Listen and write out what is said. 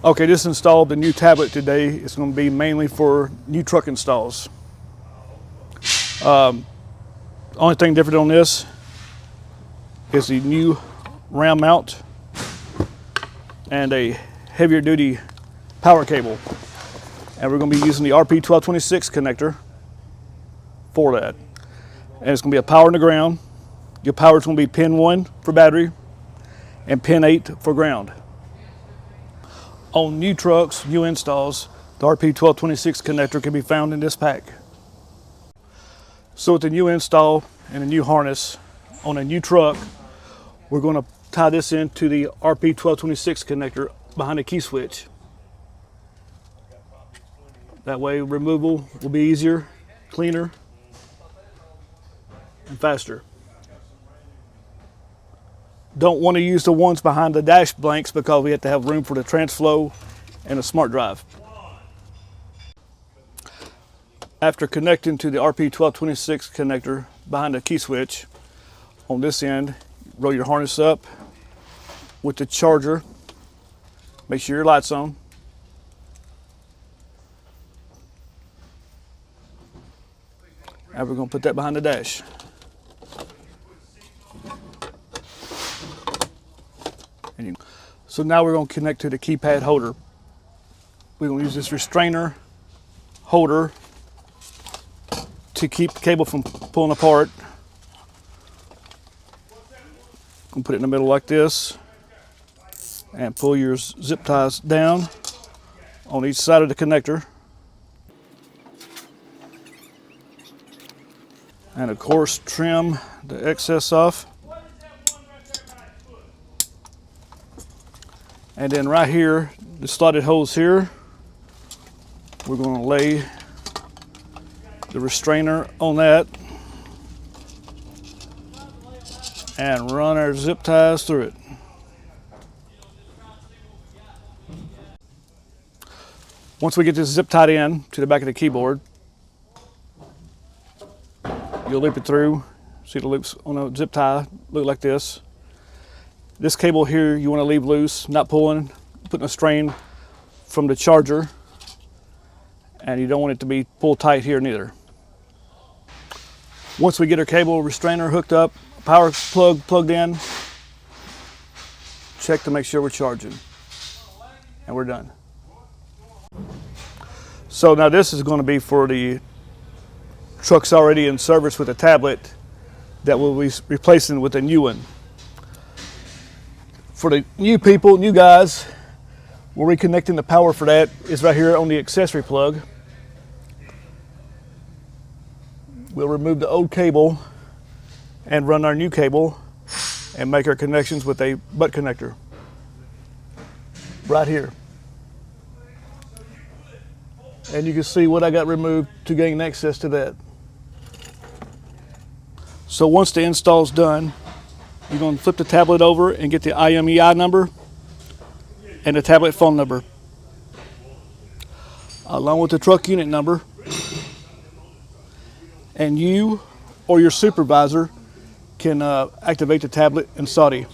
Okay, just installed the new tablet today. It's going to be mainly for new truck installs. Only thing different on this is the new RAM mount and a heavier duty power cable. And we're going to be using the RP1226 connector for that. And it's going to be a power in the ground. Your power is going to be pin 1 for battery and pin 8 for ground. On new trucks, new installs, the RP1226 connector can be found in this pack. So with the new install and a new harness on a new truck, we're going to tie this into the RP1226 connector behind the key switch. That way removal will be easier, cleaner, and faster. Don't want to use the ones behind the dash blanks because we have to have room for the TransFlow and a smart drive. After connecting to the RP1226 connector behind the key switch, on this end, roll your harness up with the charger. Make sure your light's on. And we're going to put that behind the dash. So now we're going to connect to the keypad holder. We're going to use this restrainer holder to keep the cable from pulling apart. I'm going to put it in the middle like this and pull your zip ties down on each side of the connector. And of course, trim the excess off. And then right here, the slotted holes here, we're going to lay the restrainer on that and run our zip ties through it. Once we get this zip tied in to the back of the keyboard, you'll loop it through. See the loops on a zip tie look like this. This cable here you want to leave loose, not pulling, putting a strain from the charger, and you don't want it to be pulled tight here neither. Once we get our cable restrainer hooked up, power plug plugged in, check to make sure we're charging, and we're done. So now this is going to be for the trucks already in service with a tablet that we'll be replacing with a new one. For the new people, new guys, we're reconnecting the power for that is right here on the accessory plug. We'll remove the old cable and run our new cable and make our connections with a butt connector right here. And you can see what I got removed to gain access to that. So once the install's done, you're going to flip the tablet over and get the IMEI number and the tablet phone number, along with the truck unit number. And you or your supervisor can activate the tablet in Saudi.